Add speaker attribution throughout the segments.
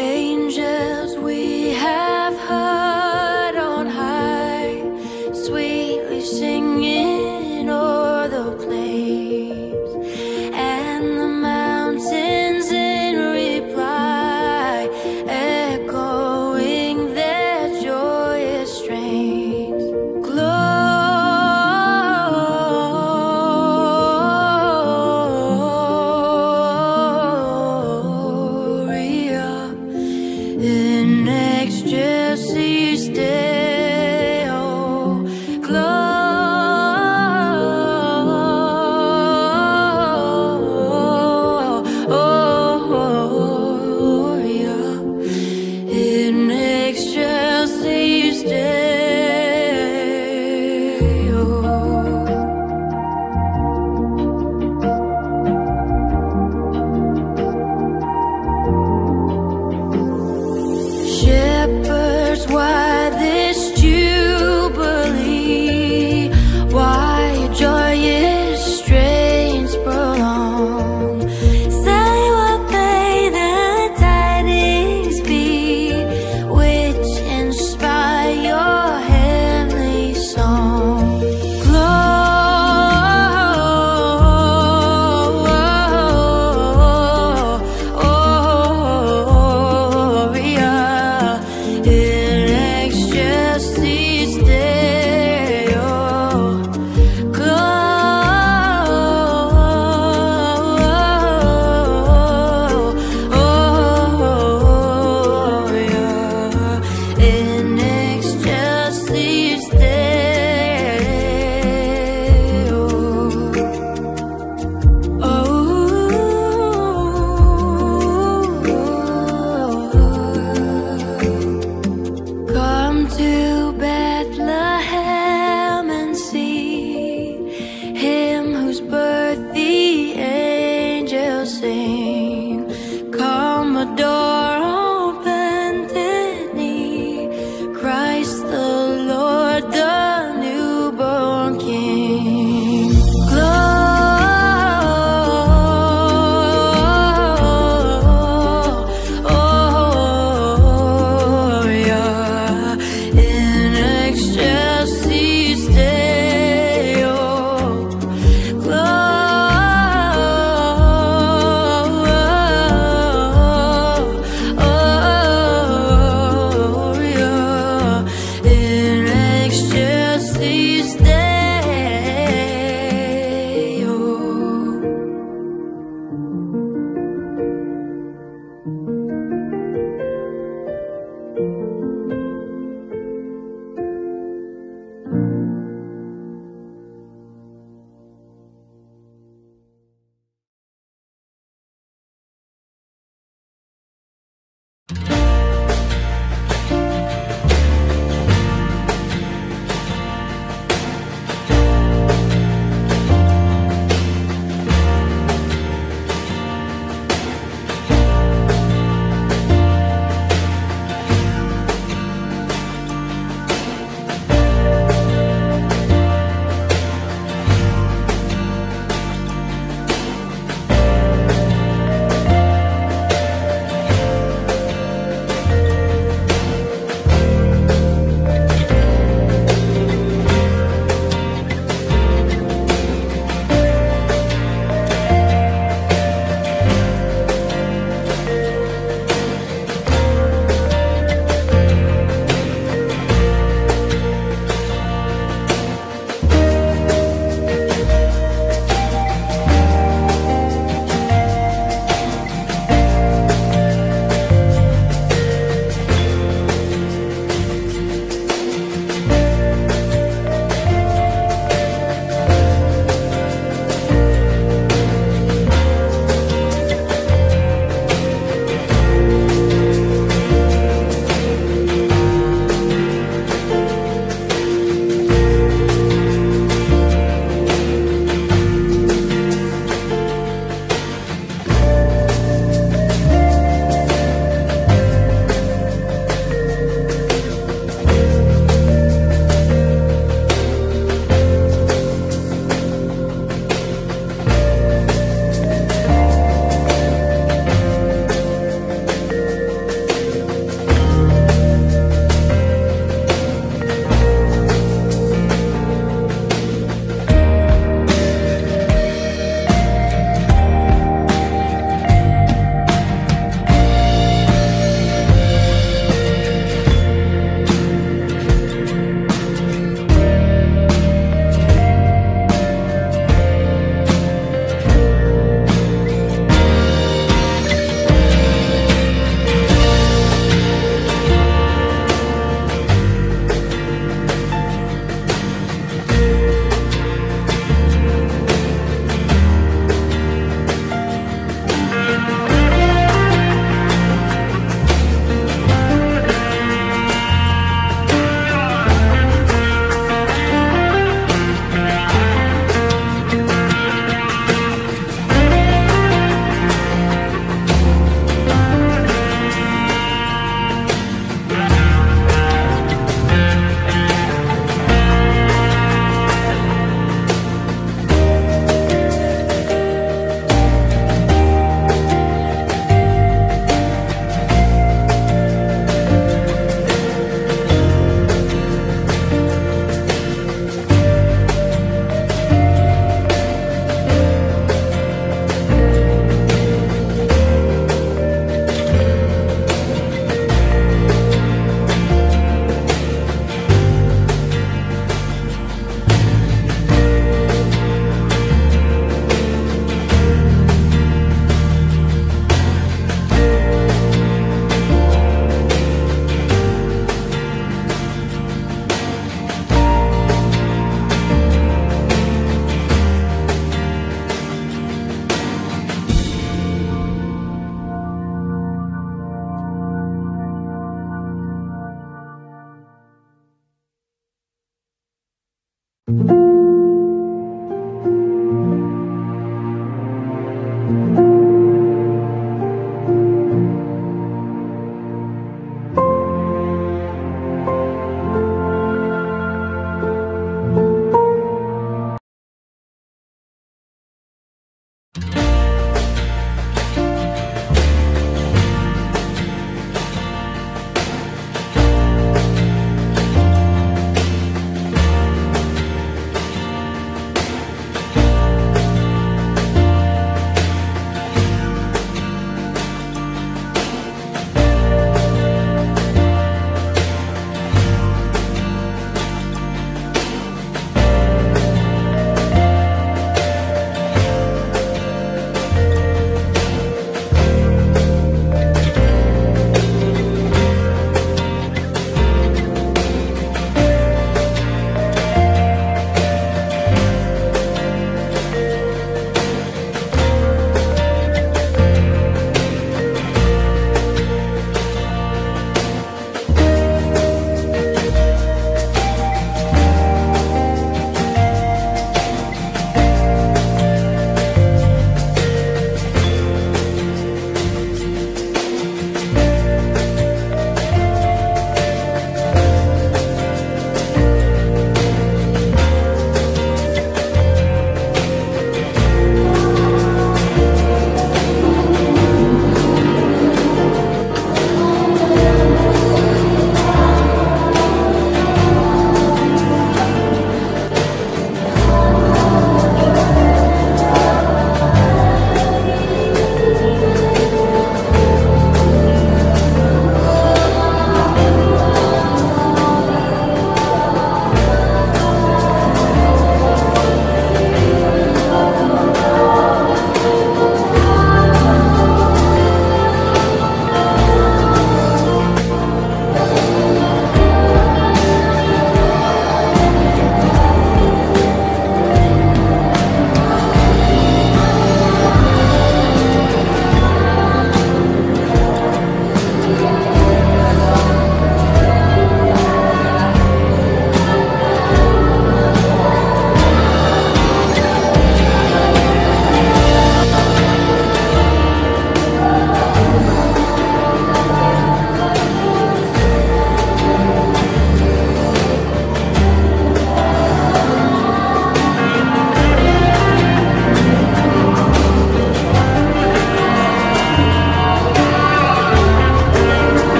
Speaker 1: Angels we have heard on high, sweetly singing o'er the plains, and the mountains in reply, echoing their joyous strains. Glory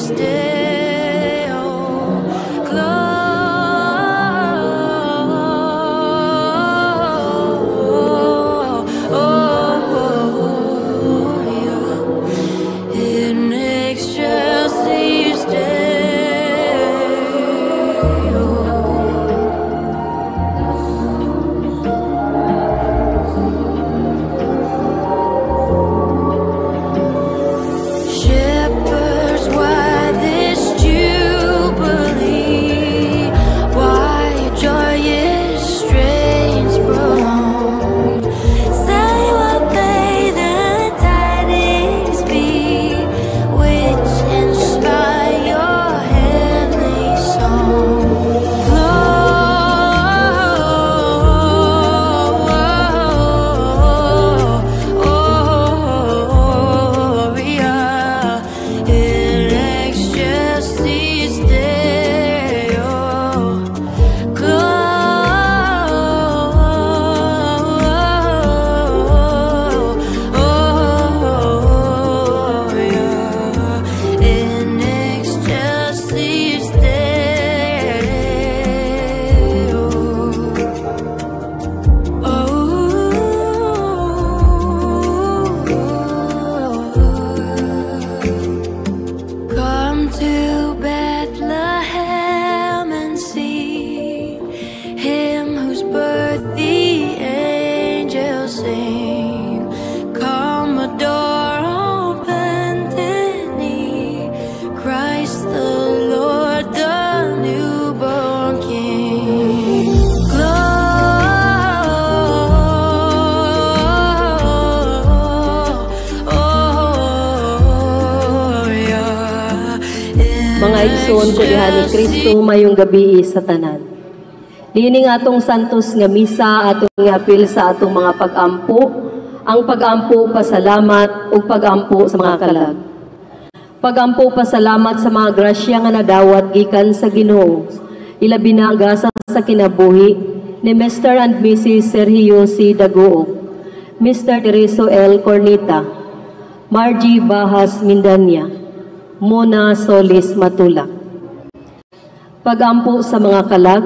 Speaker 1: stay. Oh, Gloria in excelsis Deo. Shepherds, why this jubilee? Why a joyous strains prolonged? Say what may the tidings be, which inspire your heavenly song. Gloria in excelsis Deo. Gloria in excelsis Come to Bethlehem and see him whose birth the angels sing. Come adore on bended knee, Christ the Lord, the newborn King. Gloria
Speaker 2: Mga igsoon ko diha ni Kristo mayong gabi sa tanan. Dining atong santos nga misa atong iapil sa atong mga pag-ampo, ang pag-ampo pasalamat ug pag-ampo sa mga kalag. Pag-ampo pasalamat sa mga grasya nga nadawat gikan sa Ginoo. Ilabi na ang gasa sa kinabuhi ni Mr. and Mrs. Sergio C. Daguo, Mr. Tereso L. Cornita, Margie Bahas Mindania, Mona Solis Matula. Pag-ampo sa mga kalag,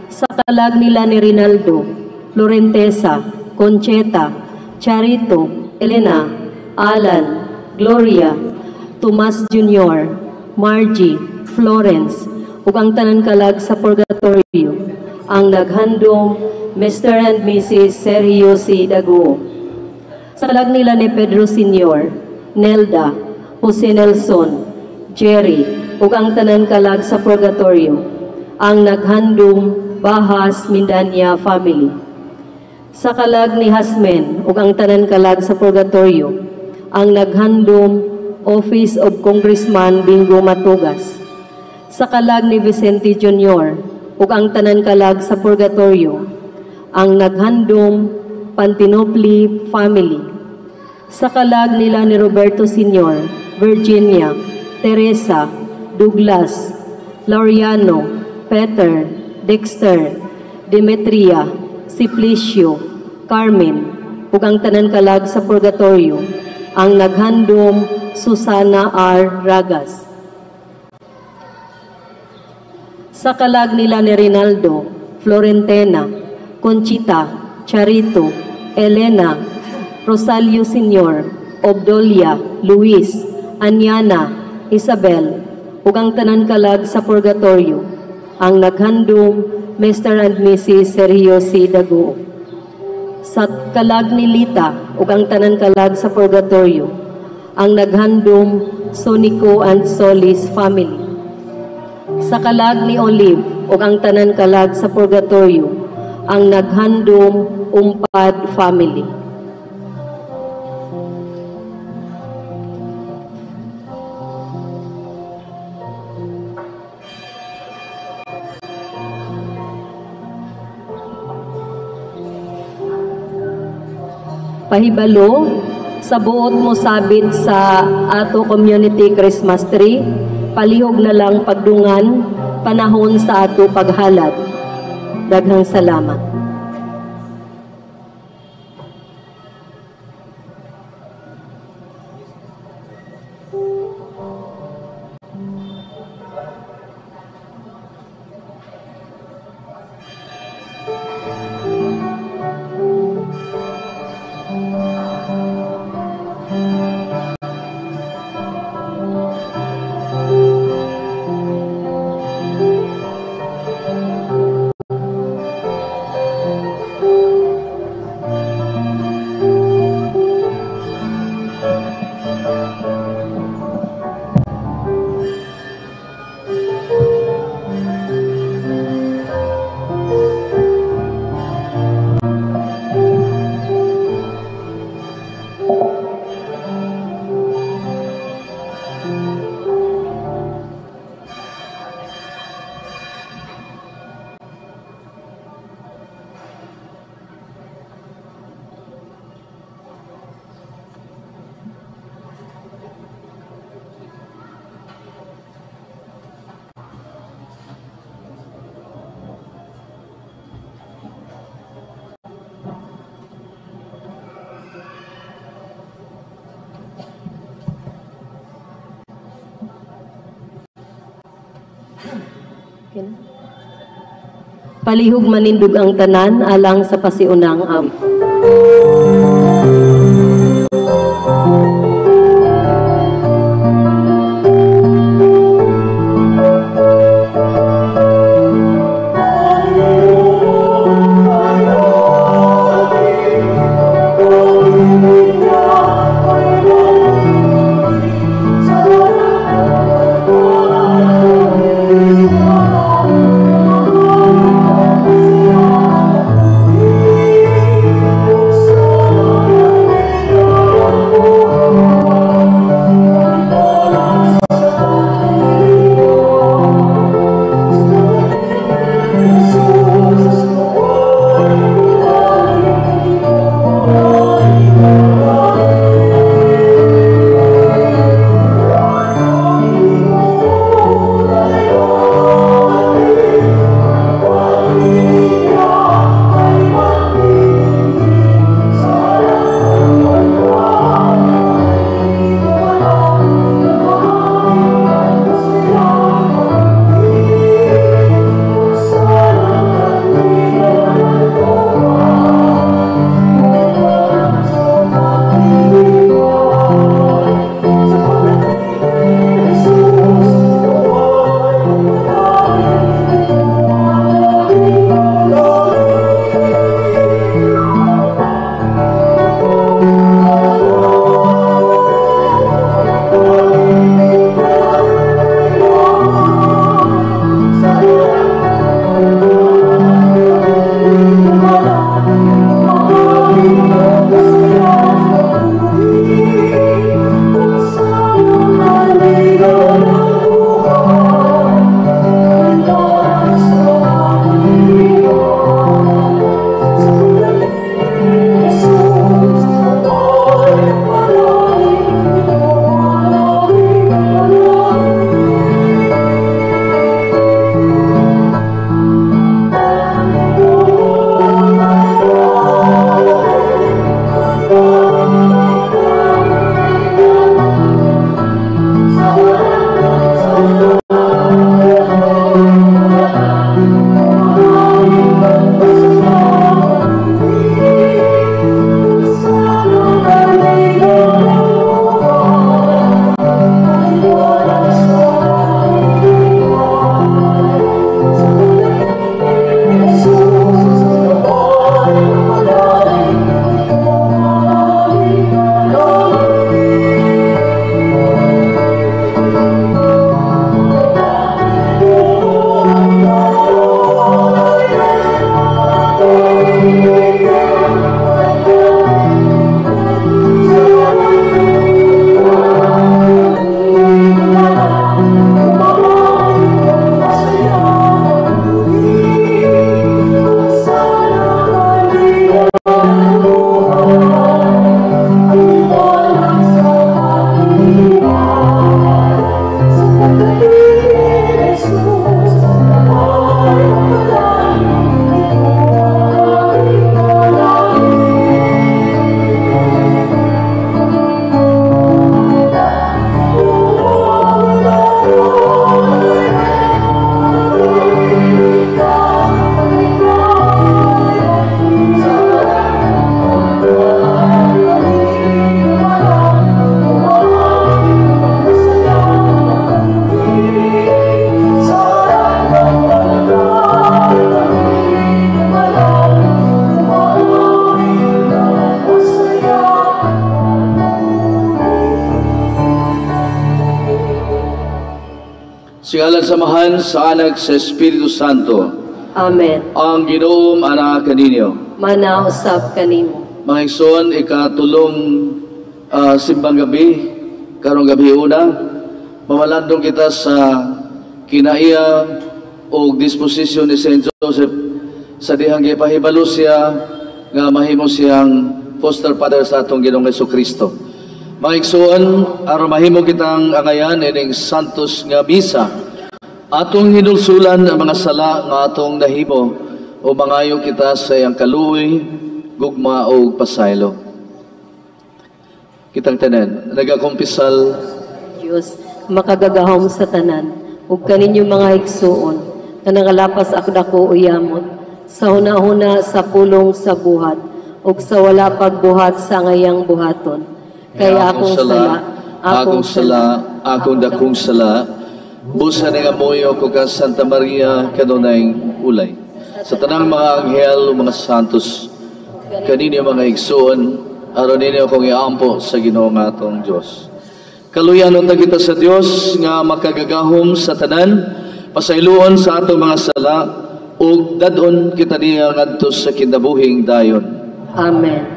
Speaker 2: sa kalag nila ni Rinaldo, Florentesa, Concheta, Charito, Elena, Alan, Gloria, Tomas Jr., Margie, Florence, ug ang tanan kalag sa purgatorio, ang naghandom Mr. and Mrs. Sergio C. Daguo. Sa kalag nila ni Pedro Sr., Nelda, Jose Nelson, Jerry, ug ang tanan kalag sa purgatorio, ang naghandom Bahas Mindania family. Sa kalag ni Hasmen ug ang tanan kalag sa purgatorio, ang naghandom Office of Congressman Bingo Matugas. Sa kalag ni Vicente Jr. ug ang tanan kalag sa purgatorio, ang naghandom Pantinopli family. Sa kalag nila ni Roberto Sr., Virginia, Teresa, Douglas, Laureano, Peter, Dexter, Demetria, Simplicio, Carmen, ug ang tanan kalag sa purgatorio, ang naghandom Susana R. Ragas. Sa kalag nila ni Rinaldo, Florentena, Conchita, Charito, Elena, Rosalio Sr., Obdolia, Luis, Anyana, Isabel, ug ang tanan kalag sa purgatorio, ang naghandom Mr. and Mrs. Sergio C. Daguo. Sa kalag ni Lita ug ang tanan kalag sa purgatorio, ang naghandom Sonico and Solis family. Sa kalag ni Olive ug ang tanan kalag sa purgatorio, ang naghandom Umpad family. Pahibalo, sa buot mo sabit sa ato community Christmas tree, palihog na lang pagdungan, panahon sa ato paghalad. Daghang salamat. Palihog manindog ang tanan alang sa pasiunang
Speaker 3: Singalan samahan sa Anak sa Espiritu Santo.
Speaker 2: Amen.
Speaker 3: Ang Ginoong anak kaninyo.
Speaker 2: Manausap kanimo.
Speaker 3: Mga igsoon, ikatulong simbang gabi, karong gabi una, mamalandong kita sa kinaiya o disposisyon ni Saint Joseph sa dihang gipahibalo siya nga mahimo siyang foster father sa atong Ginoong Jesucristo. Mga igsoon, aron mahimo kitang angayan ining santos nga misa, atong hinulsulan ang mga sala nga atong nahimo o mangayo kita sa iyang kaluoy, gugma o pasaylo. Kitang tanan, nagakumpisal
Speaker 2: Diyos, makagagahom sa tanan, ug kaninyo mga igsuon, na nangalapas akdako uyamot, sa hunahuna sa pulong sa buhat, ug sa wala pagbuhat sa ngayang buhaton. Kaya akong sala,
Speaker 3: akong dakong sala, busa nga moyo ko ka Santa Maria kanunay ulay. Sa tanang mga anghel o mga santos, kanino mga igsoon, aron ninyo akong iampo sa Ginoo nga atong Diyos. Kaluyanon na kita sa Diyos nga makagagahom sa tanan, pasayloon sa atong mga sala, ug dadon kita niya ngadto sa kinabuhing dayon.
Speaker 2: Amen.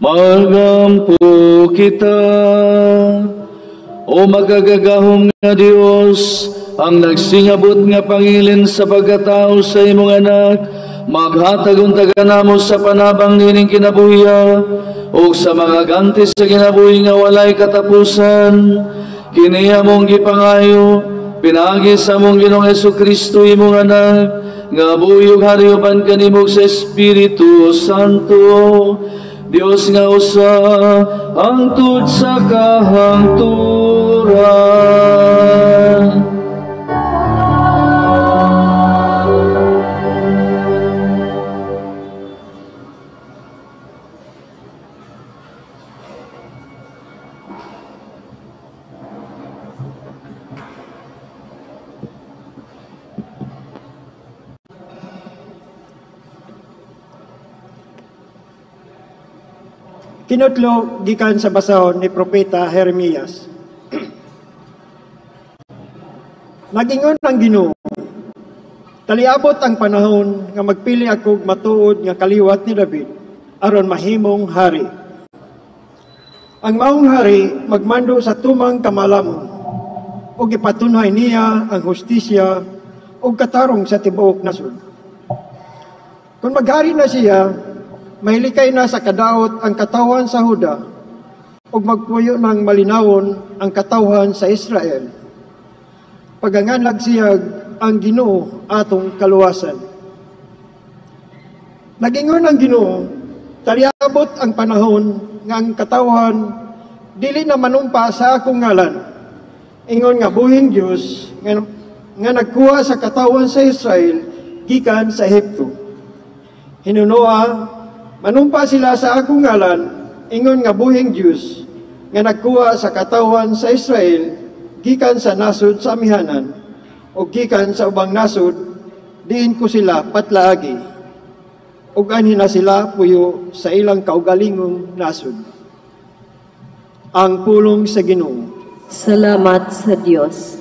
Speaker 3: Magampo kita, o magagagahom nga Dios, ang nagsingabot nga pangilin sa pagkatao sa imong anak, maghatag unta kanamo sa panabang nining kinabuhiya, o sa mga ganti sa kinabuhi nga walay katapusan, kiniya mong gipangayo, pinagi sa mong Ginoong Jesucristo imong anak, nga buyog harioban kanimog sa Espiritu Santo, Dios nga usa, hangtod sa kahangturan.
Speaker 4: Kinutlo gikan sa basahon ni Propeta Jeremias. Nagingon ang Ginoo, taliabot ang panahon nga magpili ako matuod nga kaliwat ni David aron mahimong hari. Ang maong hari magmando sa tumang kamalamon ug ipatunhay niya ang hustisya ug katarong sa tibuok nasod. Kung maghari na siya, mahilikay na sa kadaot ang katawan sa Huda ug magpuyo ng malinawon ang katawan sa Israel. Paganganlag siyag ang Ginoo atong kaluwasan. Nagingon ang Ginoo, taliabot ang panahon nga ang katawan dili na manumpa sa akong ngalan. Ingon nga buhing Dios nga nagkuha sa katawan sa Israel gikan sa Ehipto. Hinunoa, manumpa sila sa akong ngalan, ingon nga buhing Diyos, nga nagkuha sa katawan sa Israel gikan sa nasod sa amihanan o gikan sa ubang nasod, diin ko sila patlaagi ug anhin na sila puyo sa ilang kaugalingong nasod. Ang pulong sa Ginoo.
Speaker 2: Salamat sa Diyos.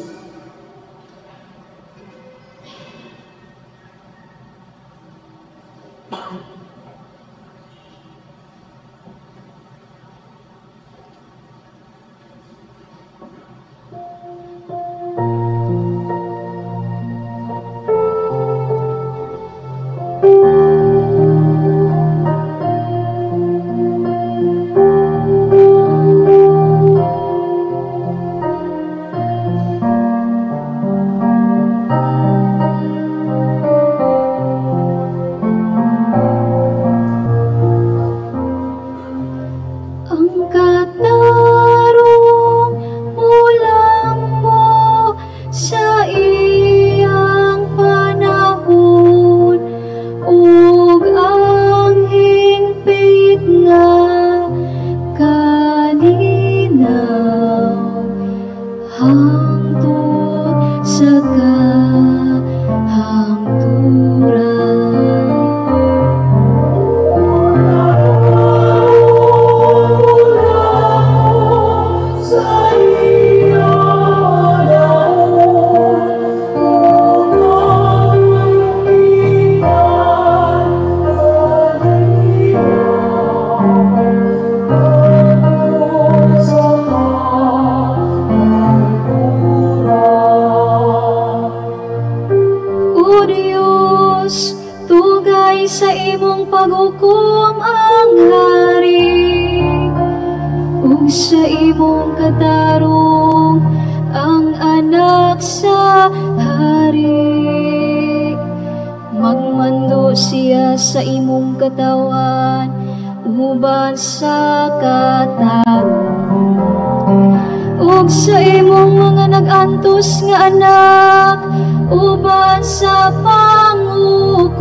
Speaker 1: Sa imong katawan, uban sa katarong, ug sa imong mga nag-antos nga anak, uban sa panghukom.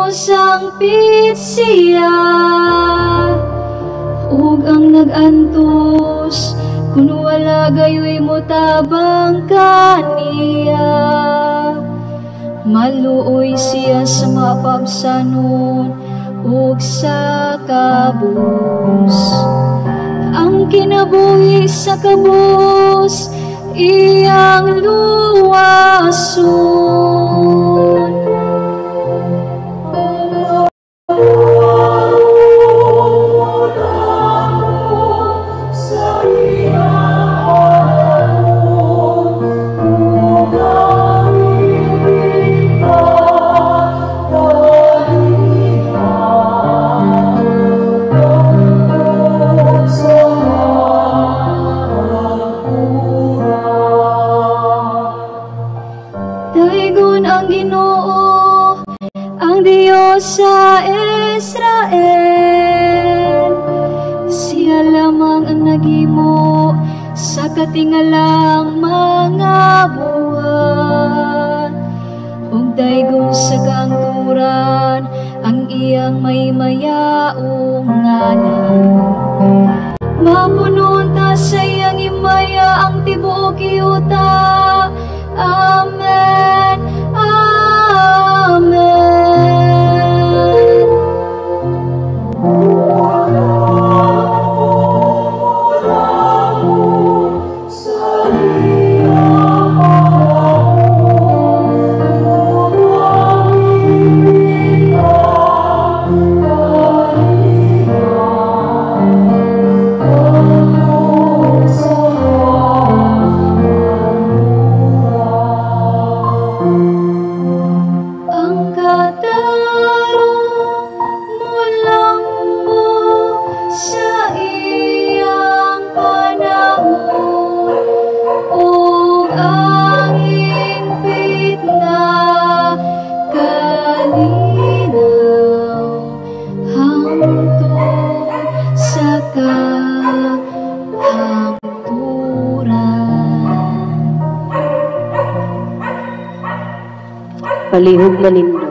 Speaker 1: Sangpit siya ug ang nag-antos kun wala gayoy mo tabang kaniya, maluoy siya sa mapabsanon ug sa kabus. Ang kinabuhi sa kabus iyang luwason. Sa Israel, siya lamang ang nagimo sa katingalang mga buhat, ug daygon sa kaangturan ang iyang may mayaong ngalan. Mapunon ta sa iyang imaya ang tibuok yuta. Amen. Amen. Ang katarong mo lang
Speaker 2: kalihog manindo.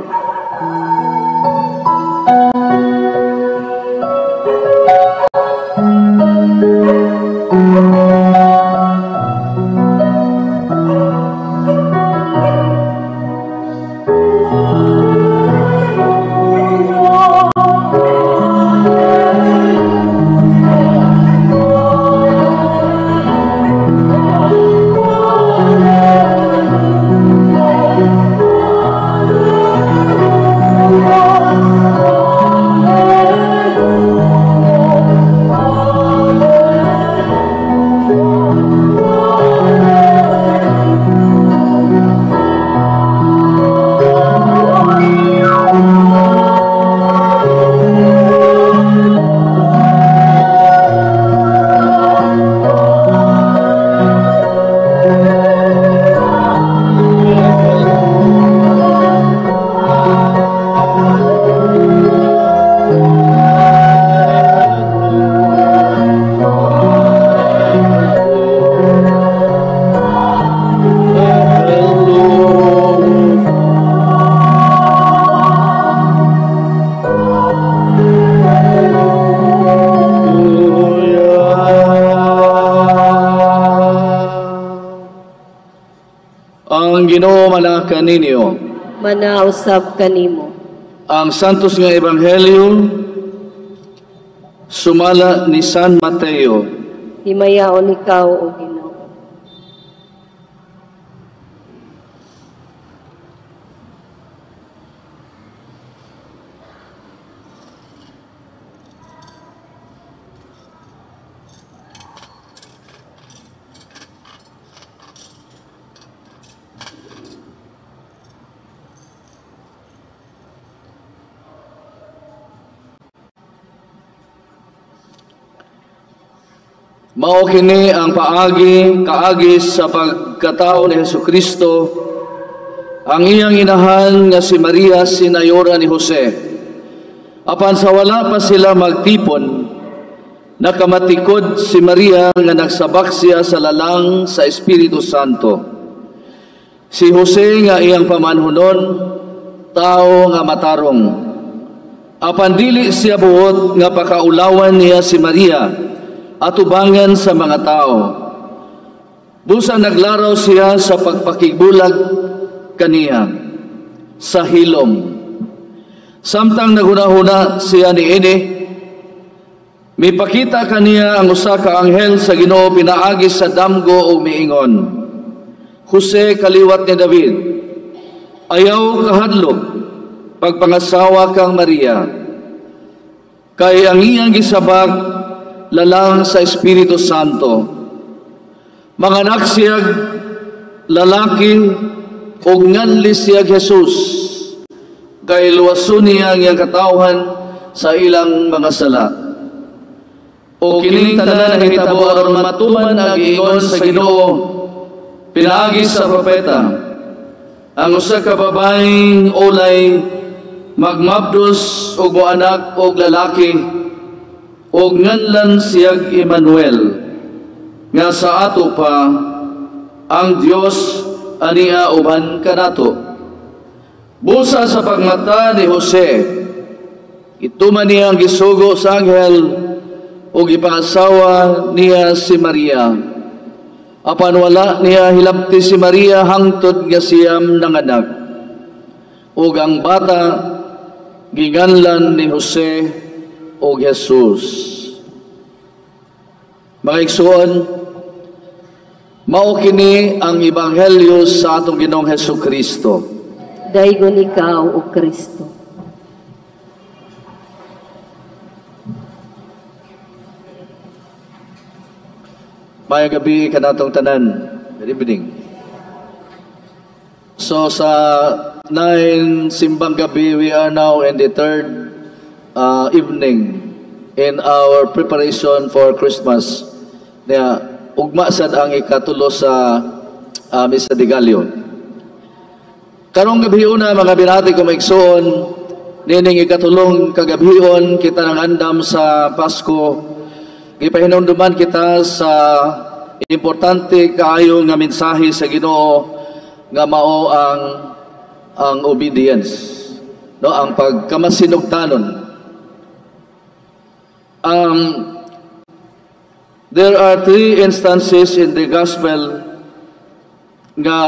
Speaker 3: Ginoo manaka ninyo.
Speaker 2: Manausab kanimo.
Speaker 3: Ang santos nga ebanghelyo sumala ni San Mateo.
Speaker 2: Himayaon ikaw o Ginoo.
Speaker 3: Mao kini ang kaagi sa pagkatao ni Hesukristo, ang iyang inahan nga si Maria sinayora ni Jose. Apan sa wala pa sila magtipon, nakamatikod si Maria nga nagsabak siya sa lalang sa Espiritu Santo. Si Jose nga iyang pamanhunon, tao nga matarong. Apan dili siya buot nga pakaulawan niya si Maria atubangan sa mga tao. Busa naglaraw siya sa pagpakigbulag kaniya sa hilom. Samtang naghunahuna siya niini, mipakita kaniya ang usa ka anghel sa Ginoo pinaagi sa damgo ug miingon, Jose, kaliwat ni David, ayaw kahadlok pagpangasawa kang Maria, kay ang iyang gisabak lalang sa Espiritu Santo. Manganak siyag lalaki ug nganli siyag Jesus, kay luwason niya ang iyang katawhan sa ilang mga sala. O kining tanan nahitabo aron matuman ang giingon sa Ginoo pinaagi sa propeta, ang usa ka babaeng ulay magmabdos og moanak og lalaki, og nganlan siyag Emmanuel, nga sa ato pa ang Dios ania uban kanato. Busa sa pagmata ni Jose, ituman niya ang gisugo sa anghel ug ipangasawa niya si Maria. Apan wala niya hilabti si Maria hangtod nga siyam nanganak, ug ang bata ginganlan ni Jose o Jesus. Mga igsoon, mao kini ang ebanghelyo sa atong Ginoong Hesukristo.
Speaker 2: Daygon ikaw o Kristo.
Speaker 3: Mayang gabi kanatong tanan. Good evening. So sa 9 simbang gabi, we are now in the third evening in our preparation for Christmas. Ugma sad ang ikatulo sa Misa de Gallo. Karong gabion na mga binati ko maigsoon, nining ikatulong kagabion kita nang andam sa Pasko. Gipahinumduman kita sa importante kaayo nga mensahe sa Ginoo nga mao ang ang obedience, no, ang pagkamasinugtanon. There are 3 instances in the gospel nga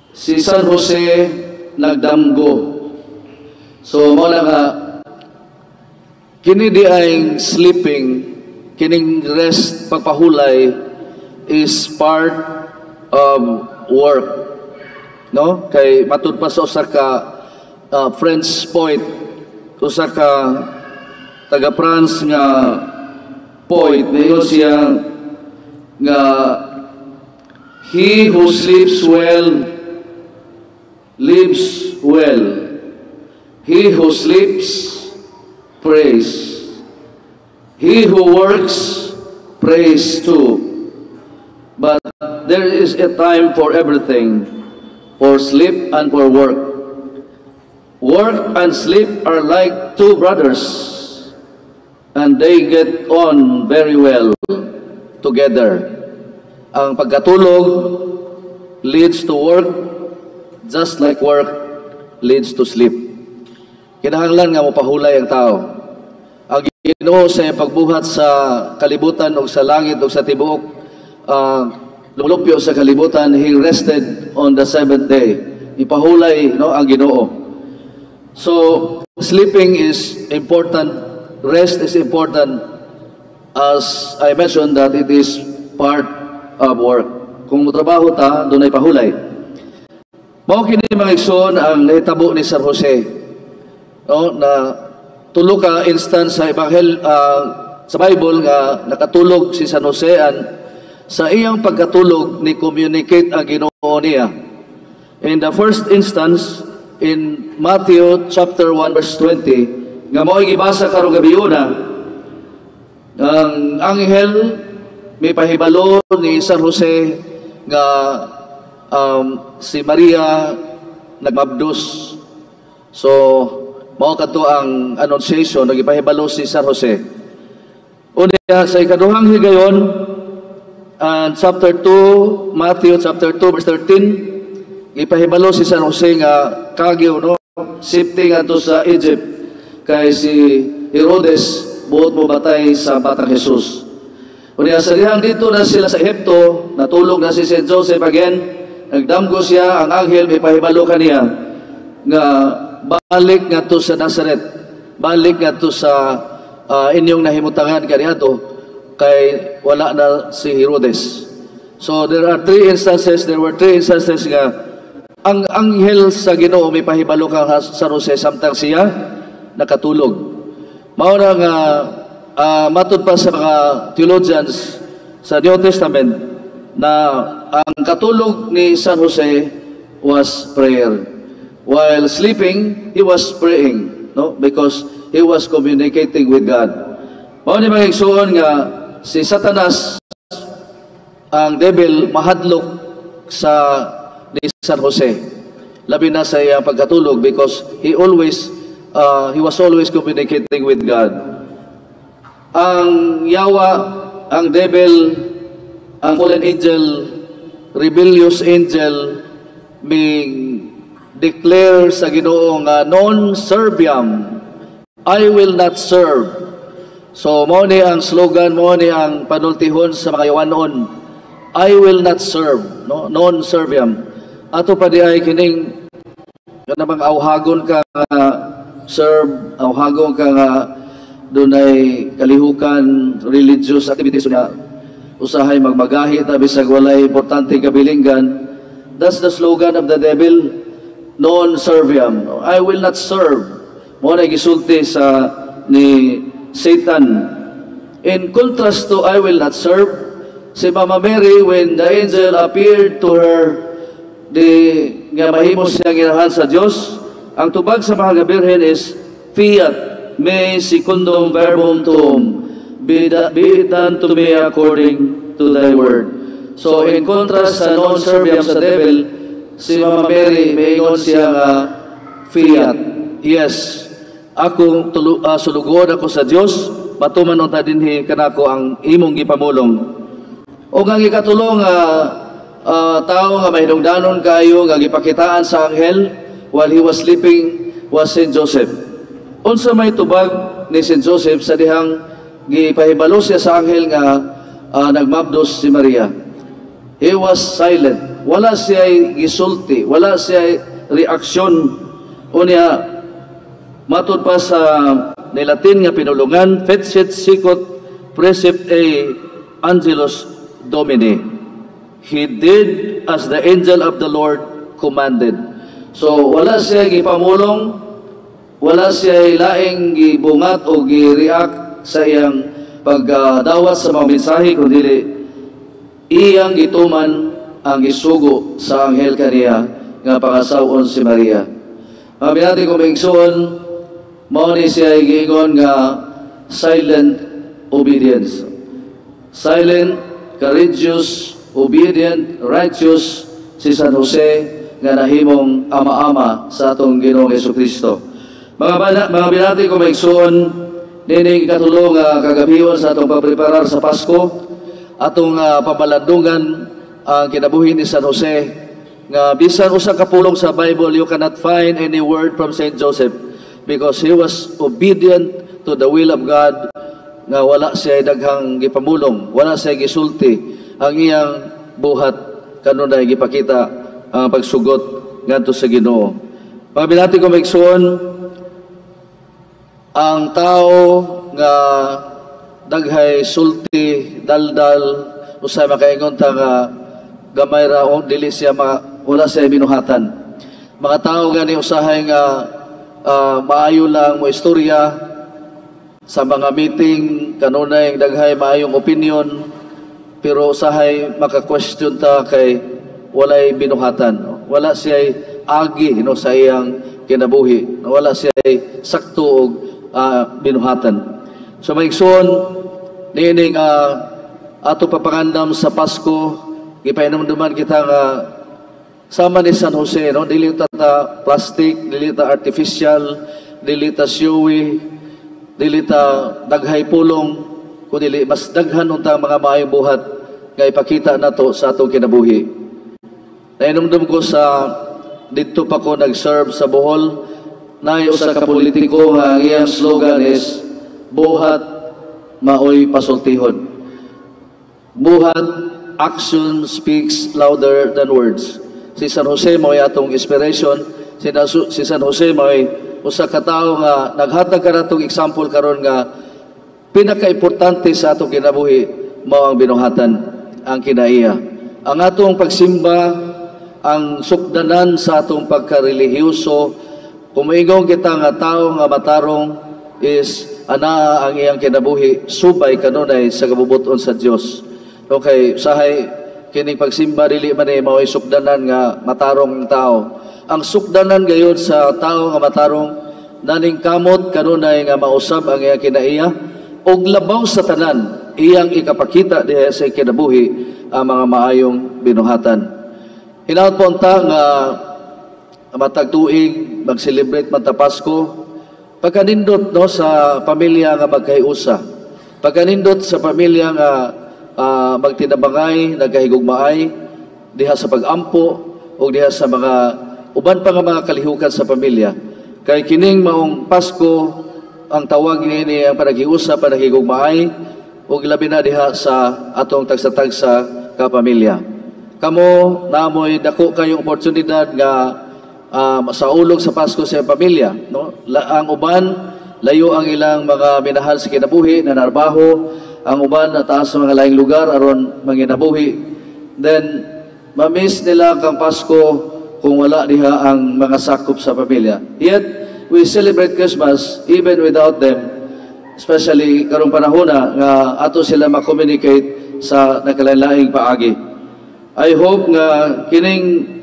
Speaker 3: si San Jose nagdamgo. So mo na nga kini di ay sleeping, kining rest pagpahulay is part of work, no? Kay matud pa sa usa ka French poet, usa ka taga France nga poet, mayon siya nga he who sleeps well lives well. He who sleeps prays. He who works prays too. But there is a time for everything, for sleep and for work. Work and sleep are like 2 brothers, and they get on very well together. Ang pagkatulog leads to work, just like work leads to sleep. Kinahanglan nga mapahulay ang tao. Ang Ginoo sa pagbuhat sa kalibutan o sa langit o sa tibuok, lumulupyo sa kalibutan, He rested on the 7th day. Ipahulay, no, ang Ginoo. So, sleeping is important, rest is important, as I mentioned that it is part of work. Kung trabaho ta, doon ay pahulay. Mao kini mga igsoon ang nahitabo ni San Jose, no, na tulo ka instance sa sa Bible nga nakatulog si San Jose, and sa iyang pagkatulog ni communicate ang Ginoo niya. In the first instance in Matthew chapter 1 verse 20, nga mao gibasa karong gabi una, ang anghel may pahibalo ni San Jose nga si Maria nagmabdos. So mao kadto ang annunciation, nagipahibalo si San Jose. Unya sa ikaduhang higayon, chapter 2, Matthew chapter 2 verse 13, ipahibalo si San Jose nga kagyo, no, safety nga to sa Egypt kay si Herodes buot mo batay sa batang Jesus. Unya sa dihang dito na sila sa Ehipto, natulog na si Saint Joseph again, nagdamgo siya, ang anghel may pahibalo kaniya nga balik nga to sa Nazareth, balik nga to sa inyong nahimutangan kaniadto kay wala na si Herodes. So there were 3 instances nga ang anghel sa Ginoo may pahibalo ka sa Jose samtang siya nakatulog. Mao na nga matud pa sa mga theologians sa New Testament na ang katulog ni San Jose was prayer. While sleeping, he was praying, no? Because he was communicating with God. Mao ni mga igsoon nga si Satanas, ang devil, mahadlok sa ni San Jose. Labi na sa iyang pagkatulog because he was always communicating with God. Ang yawa, ang devil, ang fallen angel, rebellious angel, may declare sa Ginoo nga non serviam, I will not serve. So mo ni ang slogan, mo ni ang panultihon sa mga yawanon, I will not serve, no, non serviam. Ato pa di ay kining kanang awhagon ka nga serve, awhagon ka nga dunay kalihukan religious activities niya, usahay magmagahi ta bisag walay importante kabilinggan. That's the slogan of the devil. Non serviam, I will not serve. Mo na gisulti sa ni Satan. In contrast to I will not serve, si Mama Mary, when the angel appeared to her, nga mahimo siya ginahan sa Dios, ang tubag sa mga birhen is fiat me secundum verbum tuum, be it done to me according to thy word. So in contrast sa non serviam sa devil, si Mama Mary, maingon siya nga fiat. Yes, ako sulugod ako sa Dios, matuman unta dinhi kanako ang imong gipamulong. O nga ikatulong tao nga mahinungdanon kayo nga gipakitaan sa anghel while he was sleeping was Saint Joseph. Unsa may tubag ni Saint Joseph sa dihang gipahibalo siya sa anghel nga nagmabdos si Maria. He was silent. Wala siya gisulti, wala siya reaksyon. Unya matud pa sa nilatin nga pinulungan, fecit sicut precept angelus Domini. He did as the angel of the Lord commanded. So wala siya gipamulong, wala siya laing gibungat o gi-react sa iyang pagdawat sa mga mensahe, kundi iyang gituman ang gisugo sa anghel kaniya nga pangasawon si Maria. Mabinati ko maigsoon, mao ni siya giingon nga silent obedience. Silent, courageous, obedient, righteous si San Jose nga nahimong ama-ama sa atong Ginoong Jesucristo. Mga binati ko maigsoon, nining katulong kagabion sa atong pagpreparar sa Pasko, atong pamalandungan ang kinabuhi ni San Jose, nga bisan usa ka pulong sa Bible, you cannot find any word from Saint Joseph because he was obedient to the will of God, nga wala siya daghang gipamulong, wala siya gisulti. Ang iyang buhat kanunay gipakita ang pagsugot ngadto sa Ginoo. Mga binati ko maigsoon, ang tao nga daghay sulti, daldal, usay makaingon ta nga gamay ra o dili siya wala siya binuhatan. Mga tao gani usahay nga maayo lang mo istorya sa mga meeting, kanunay daghay maayong opinion, pero usahay maka-question ta kay walay binuhatan. Wala siya agi sa iyang kinabuhi. Wala siya sakto og binuhatan. So maigsoon, nining ato papangandam sa Pasko, gipainomduman kita nga sama ni San Jose, no? Dili ta plastic, dili ta artificial, dili ta showy, dili ta daghay pulong, kundi mas daghan unta mga maayong buhat nga ipakita nato sa atong kinabuhi. Nainomdum ko sa dito pa ko nag-serve sa Bohol, na usa ka politiko nga iyang slogan is buhat maoy pasultihon. Buhat, action speaks louder than words. Si San Jose mo'y atong inspiration. Si San Jose mo'y usa ka tawo nga naghatag ka natong example karon nga pinaka-importante sa atong kinabuhi mao ang binuhatan, ang kinaiya. Ang atong pagsimba, ang sukdanan sa atong pagkarelihiyoso, kumiingon kita nga tawo nga matarong is ana ang iyang kinabuhi subay kanunay sa kabubuton sa Dios. Okay, usahay kining pagsimba dili man ay mao'y sukdanan nga matarong ang tao. Ang sukdanan gayon sa tao nga matarong naning kamot kanunay nga mausab ang iyang kinaiya og labaw sa tanan iyang ikapakita diha sa kinabuhi ang mga maayong binuhatan. Hinaut po unta nga matag tuig mag-celebrate man ta Pasko, pagkanindot no sa pamilya nga magkahiusa, pagkanindot sa pamilya nga magtinabangay, nagkahigugmaay diha sa pag-ampo o diha sa mga uban pa nga mga kalihukan sa pamilya. Kay kining maong Pasko ang tawag ni ang panaghiusa, panagigugmaay o labi na diha sa atong tagsa-tagsa ka pamilya. Kamo namoy dako kayong oportunidad nga masaulog sa Pasko sa pamilya, no? Ang uban layo ang ilang mga minahal sa kinabuhi na narbaho, ang uban na taas sa mga laing lugar aron manginabuhi. Then mamiss nila kang Pasko kung wala diha ang mga sakop sa pamilya. Yet we celebrate Christmas even without them, especially karong panahon nga ato sila ma-communicate sa nakalain-laing paagi. I hope nga kining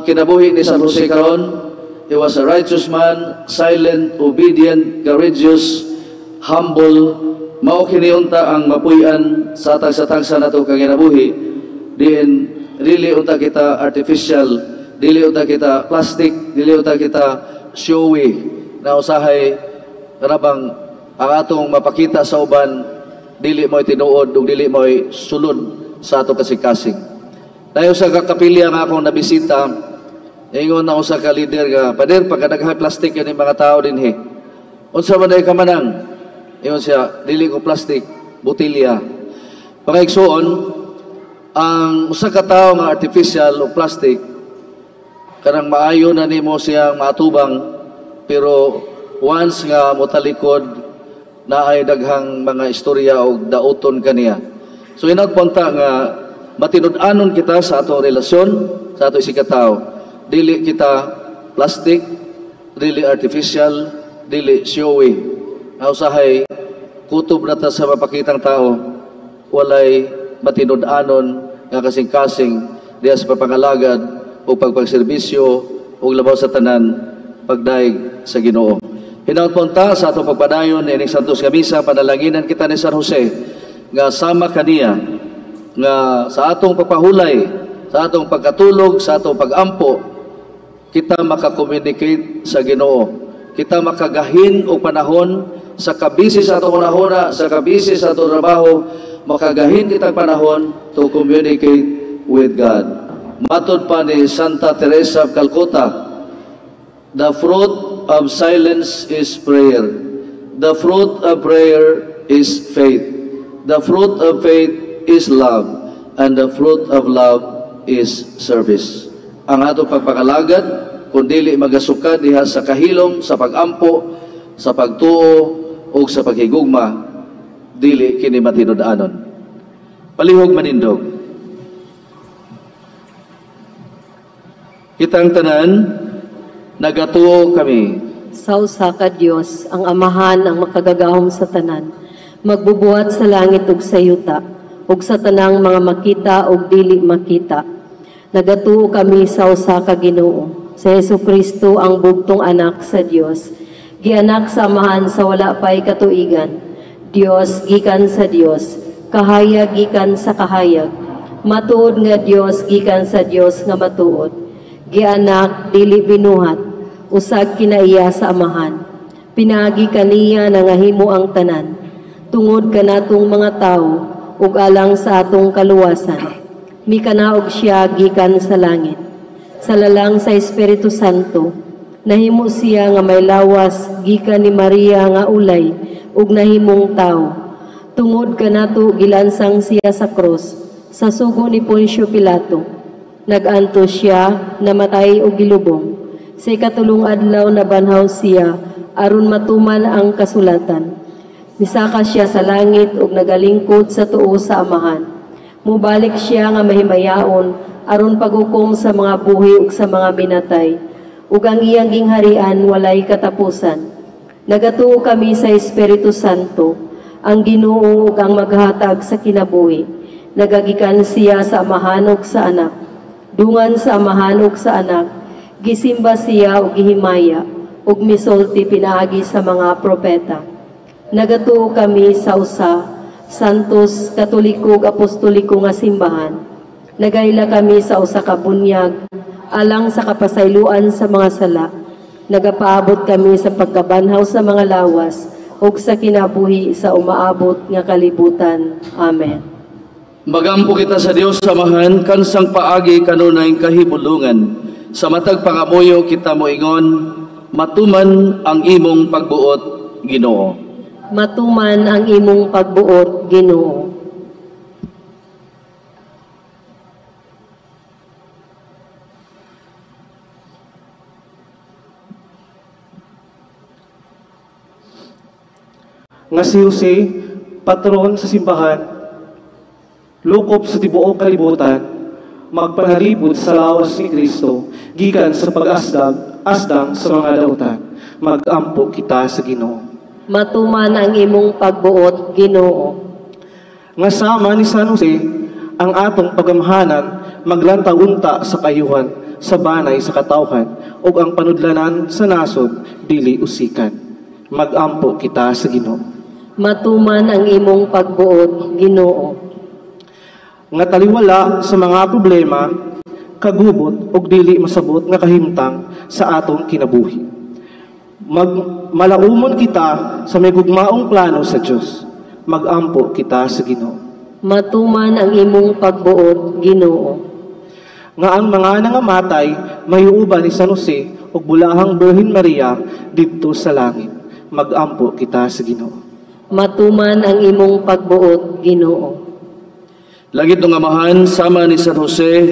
Speaker 3: kinabuhi ni San Jose karon, he was a righteous man, silent, obedient, courageous, humble. Mao kini unta ang mapuy-an sa tagsa-tagsa nato kang kinabuhi. Diin dili unta kita artificial, dili unta kita plastic, dili unta kita showy na usahay karabang ang atong mapakita sa uban dili mo'y tinuod ug dili mo'y sulod sa ato kasing-kasing. Dayo sa kakapilya nga akong nabisita, ingon na ako sa ka-leader nga, Pader, pagkadaghay plastic yun yung mga tao din he. Unsa man day ka manang? Ingon siya, dili ko plastic, butilya. Pangigsuon, ang usa ka tawo nga artificial o plastic, kanang maayo na nimo siyang matubang, pero once nga motalikod, na ay daghang mga istorya o dauton kaniya. So inagpunta nga matinud-anon kita sa atong relasyon sa ato isikataw. Dili kita plastic, dili artificial, dili showy. Usahay kutob na ta sa mapakitang tao, walay matinud-anon nga kasing-kasing diya sa papangalagad o pagpagserbisyo o labaw sa tanan pagdaig sa Ginoo. Hinautpunta sa atong pagpadayon ining Santos nga Misa, panalanginan kita ni San Jose nga sama kaniya nga sa atong pagpahulay, sa atong pagkatulog, sa atong pagampo, kita makakommunicate sa Ginoo. Kita makagahin og panahon sa kabisi sa atong unahona, sa kabisi sa atong trabaho, makagahin kitang panahon to communicate with God. Matod pa ni Santa Teresa of Calcutta, the fruit of silence is prayer. The fruit of prayer is faith. The fruit of faith is love. And the fruit of love is service. Ang atong pagpakalagad, kung dili magasukad diha sa kahilom, sa pagampo, sa pagtuo, o sa paghigugma, dili kini matinud-anon. Palihog manindog. Kitang tanan, nagatuo kami.
Speaker 2: Sa usa ka Dios, ang Amahan, ang makagagahom sa tanan, magbubuhat sa langit ug sa yuta, ug sa tanang mga makita ug dili makita. Nagatuo kami sa usa ka Ginoo, sa Hesukristo ang bugtong anak sa Dios, gianak sa Amahan sa wala pay katuigan, Dios gikan sa Dios, kahayag gikan sa kahayag, matuod nga Dios gikan sa Dios nga matuod, gianak dili binuhat, usag kinaiya sa Amahan. Pinagi kaniya na nga himo ang tanan, tungod kanatong mga tao, ug alang sa atong kaluwasan. Mikanaog siya gikan sa langit. Sa lalang sa Espiritu Santo, nahimo siya nga may lawas gikan ni Maria nga ulay, ug nahimong tao. Tungod kanato gilansang siya sa cross, sa sugo ni Poncio Pilato. Naganto siya, namatay ug gilubong. Sa ikatulong adlaw na banhaw siya, aron matuman ang kasulatan. Misaka siya sa langit ug nagalingkod sa tuo sa Amahan. Mubalik siya nga mahimayaon aron paghukom sa mga buhi ug sa mga minatay. Ug ang iyang gingharian walay katapusan. Nagatuo kami sa Espiritu Santo, ang Ginoo ug ang maghatag sa kinabuhi. Nagagikan siya sa Amahan ug sa Anak. Dungan sa Amahan ug sa Anak, gisimba siya ug gihimaya, ug misulti pinaagi sa mga propeta. Nagatuo kami sa usa, santos, katoliko ug apostoliko nga simbahan. Nagayla kami sa usa ka bunyag, alang sa kapasayloan sa mga sala. Nagapaabot kami sa pagkabanhaw sa mga lawas, ug sa kinabuhi sa umaabot nga kalibutan. Amen.
Speaker 3: Magampo kita sa Dios Amahan, kansang paagi kanunay kahibulungan. Sa matag pangamuyo kita moingon, matuman ang imong pagbuot, Ginoo.
Speaker 2: Matuman ang imong pagbuot, Ginoo.
Speaker 5: Nga si Jose, patron sa simbahan, lukop sa tibuok kalibutan, magpanalipod sa lawas ni Kristo, gikan sa pag-asdang sa mga dautan, magampo kita sa Ginoo.
Speaker 2: Matuman ang imong pagbuot, Ginoo.
Speaker 5: Nga sama ni San Jose, ang atong pagamhanan, maglantaw-unta sa kayuhan, sa banay sa katawhan, ug ang panudlanan sa nasod, dili usikan. Magampo kita sa Ginoo.
Speaker 2: Matuman ang imong pagbuot, Ginoo.
Speaker 5: Nga taliwala sa mga problema, kagubot ug dili masabot nga kahimtang sa atong kinabuhi. Malaumon kita sa may gugmaong plano sa Dios. Magampo kita sa Ginoo.
Speaker 2: Matuman ang imong pagbuot, Ginoo.
Speaker 5: nga ang mga nangamatay mayuuban ni San Jose ug bulahang Birhen Maria didto sa langit. Magampo kita sa Ginoo.
Speaker 2: Matuman ang imong pagbuot, Ginoo.
Speaker 3: Langit ng Amahan, sama ni San Jose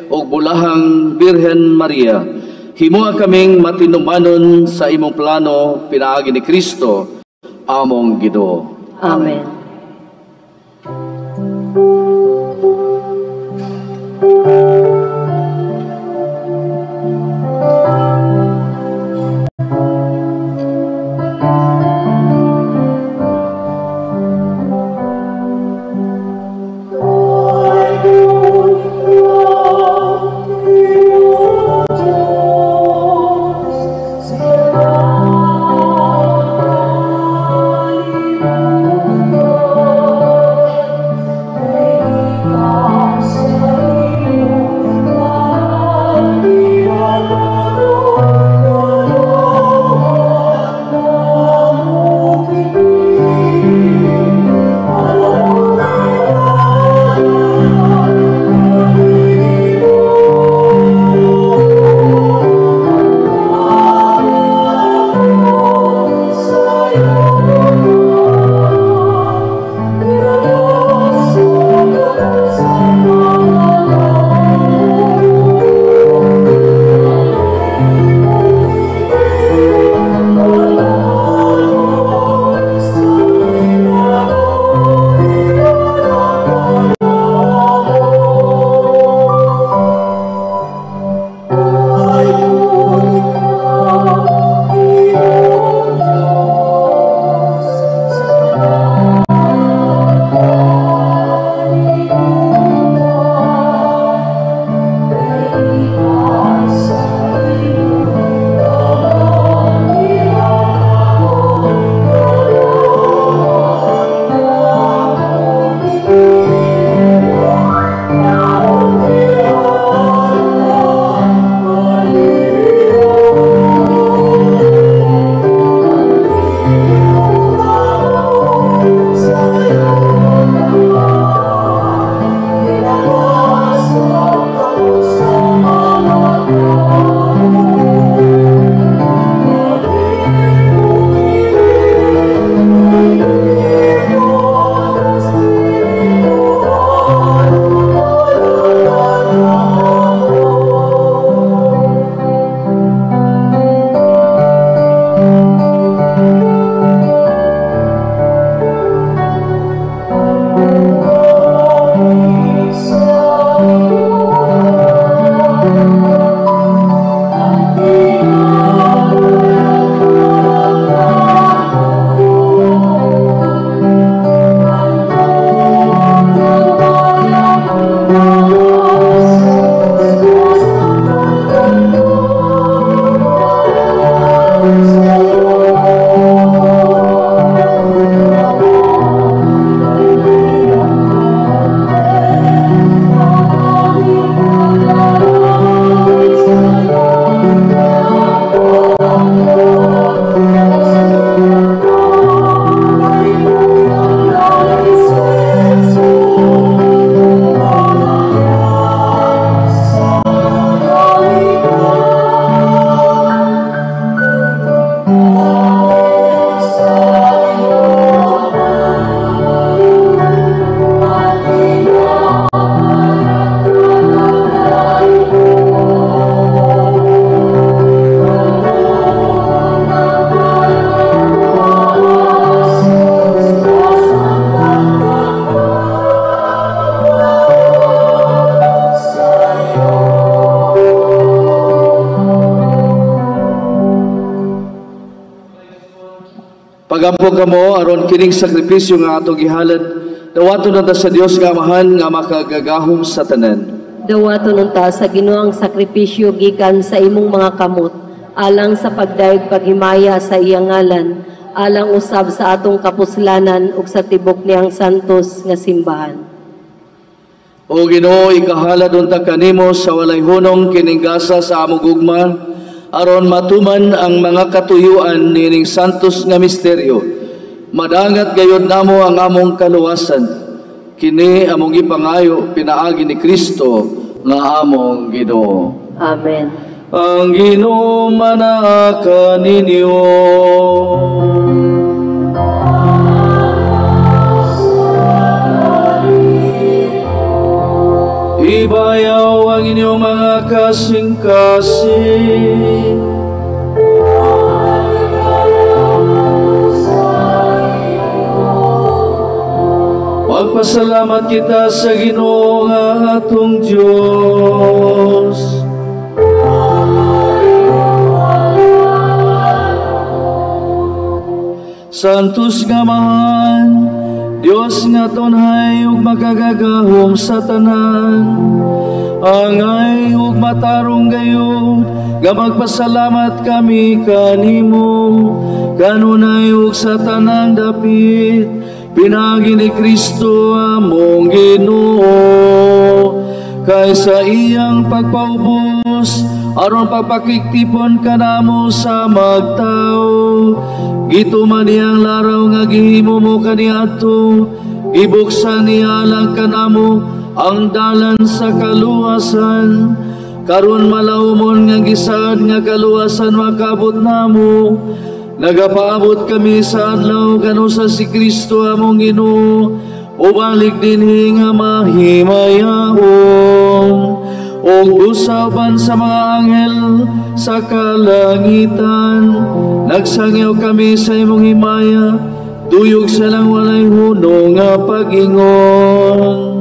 Speaker 3: o bulahang Birhen Maria, himua kaming matinumanon sa imong plano pinaagi ni Kristo, among Ginoo.
Speaker 2: Amen.
Speaker 3: Pagampo kamo aron kining sakripisyo nga atong gihalad, dawaton nata sa Dios nga Amahan nga makagagahom sa tanan.
Speaker 2: Dawaton unta sa Ginoong sakripisyo gikan sa imong mga kamot, alang sa pagdayeg paghimaya sa iyang ngalan, alang usab sa atong kapuslanan ug sa tibok niyang santos nga simbahan.
Speaker 3: O Ginoo, ikahalad unta kanimo sa walay hunong kining gasa sa among gugma, aron matuman ang mga katuyuan nining santos nga misteryo. Madangat gayud namo ang among kaluwasan. Kini among ipangayo pinaagi ni Kristo, nga among Ginoo.
Speaker 2: Amen.
Speaker 3: Ang Ginoo manaa ninyo. Ibayaw ang inyong mga kasing-kasing. Magpasalamat kita sa Ginoo nga atong Diyos. Santos nga mahal, Dios nga tunay ug makagagahom sa tanan, angay ug matarong gayud nga magpasalamat kami kanimo kanunay ug sa tanang dapit pinagi ni Kristo among Ginoo kaysa iyang pagpaubos aron pagpakiktipon kanamo sa magtao. Gituman niyang laraw nga gihimo mo kaniadto, gibuksan niya lang kanamo ang dalan sa kaluwasan. Karon malawmon nga gisad nga kaluwasan makabot namo. Nagapaabot kami sa adlaw kanusa si Kristo among Ginoo, ubalik dinhi nga mahimayahon. O usaban sa mga anghel sa kalangitan, nagsangyaw kami sa imong himaya, tuyog sa lang walay hunong nga pag-ingon.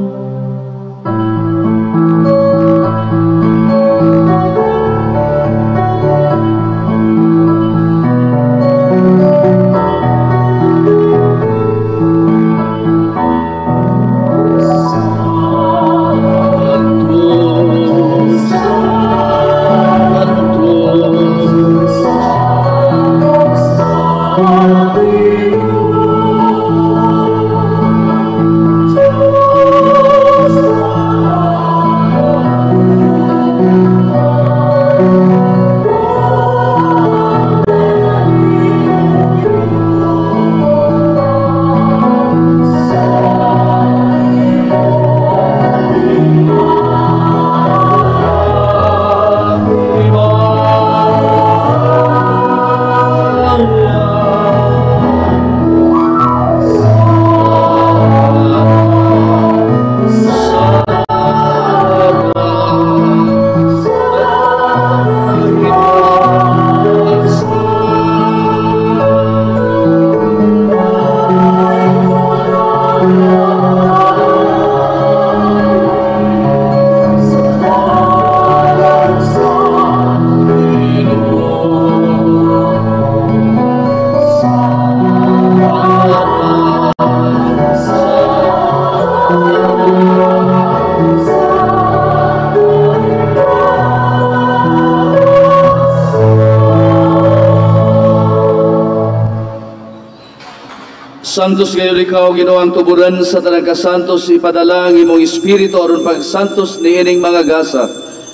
Speaker 3: Santos kayo ikaw, Ginoo, ang tuburan sa tanang kasantos, ipadala ang imong espiritu aron pagsantos ni ining mga gasa,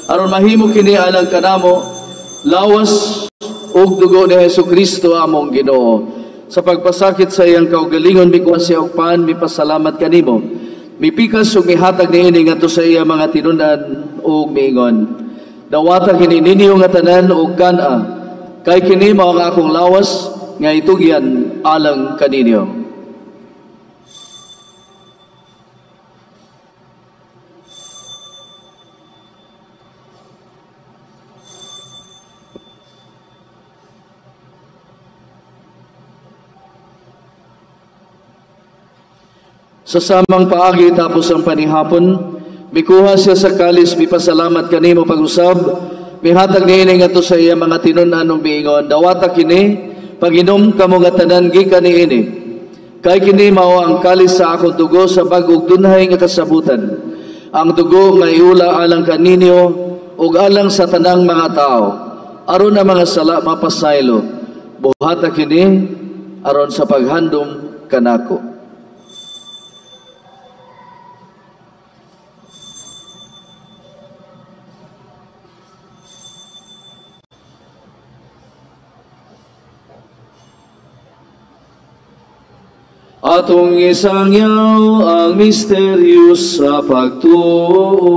Speaker 3: aron mahimo kini alang kanamo, lawas ug dugo ni Hesukristo among Ginoo. Sa pagpasakit sa iyang kaugalingon, mikuha siya og paan, mipasalamat kanimo. Mipikas ug mihatag ni ini ngadto sa iya mga tinun-an ug miingon. Dawata kini ninyo nga tanan ug kana, kay kini mao nga akong lawas nga itugyan alang kaninyo. Sa samang paagi tapos ang panihapon, mikuha siya sa kalis, mipasalamat kanimo pag-usab, mihatag niini ngadto sa iya mga tinun-an ug miingon, dawata kini, paginom kamo nga tanan gikan niini. Kay kini mao ang kalis sa akong dugo sa bag-ong dunhay nga kasabutan. Ang dugo nga iula alang kaninyo ug alang sa tanang mga tao, aron ang mga sala mapasaylo. Buhata kini aron sa paghandom kanako. Atong isangyaw ang misteryo sa pagtuo.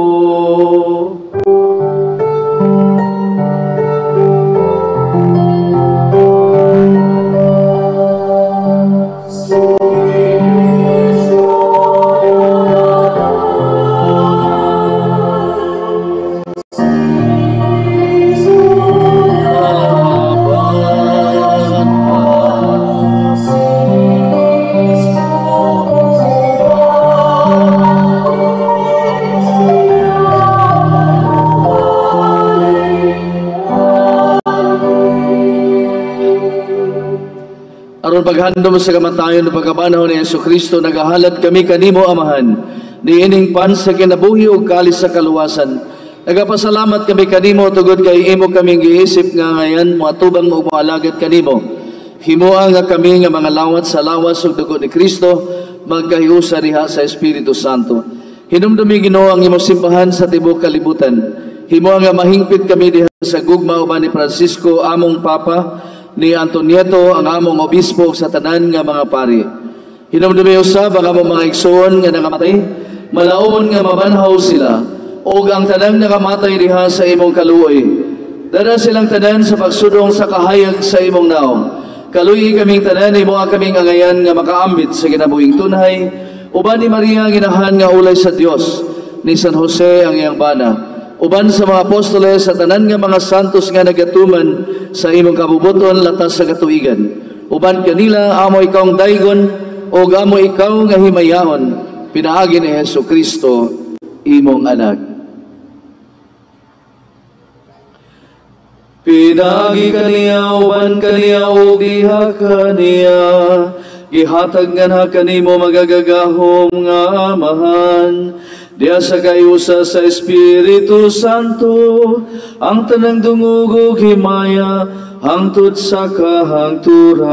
Speaker 3: Aron paghandom sa kamatayon ng pagkabanhaw ni Jesucristo, nagahalad kami kanimo, Amahan, niining pan sa kinabuhi ug kalis sa kaluwasan. Nagapasalamat kami kanimo tugod kay imo kaming giisip nga ngayon moatubang ug moalagad kanimo. Himuha nga kami nga mga lawat sa lawas ug dugo ni Kristo magkahiusa diha sa Espiritu Santo. Hinumdumi Ginoo ang imong simbahan sa tibuok kalibutan. Himuha nga mahingpit kami diha sa gugma uban ni Francisco among Papa, ni Antonieto ang among obispo sa tanan nga mga pari. Hinumdumi usab ang among mga igsoon nga nakamatay, malaumon nga mabanhaw sila, o ang tanan nakamatay diha sa imong kaluoy. Dara silang tanan sa pagsudong sa kahayag sa imong naong. Kaluoy kaming tanan, imo kaming angayan nga makaambit sa kinabuhing tunay, uban ni Maria ginahan nga ulay sa Dios, ni San Jose ang iyang bana, uban sa mga apostoles sa tanan nga mga santos nga nagatuman sa imong kabubuton latas sa katuigan. Uban kanila amo ikaw ang daygon o amo ikaw nga himayaon, pinaagi ni Jesucristo imong anak. Pinaagi kaniya uban kaniya o diha kaniya, gihatag nga na kanimo magagagahom nga Amahan. Diya sa kayusa sa Espiritu Santo, ang tanang dungugog himaya, hangtod sa kahangturan.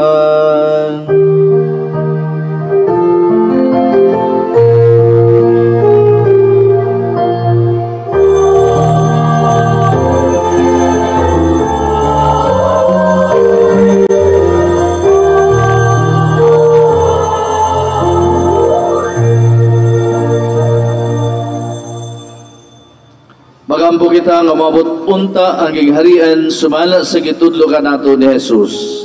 Speaker 3: Magampo kita nga mabot punta ang gingharian sumala sa gitudlo kanato ni Jesus.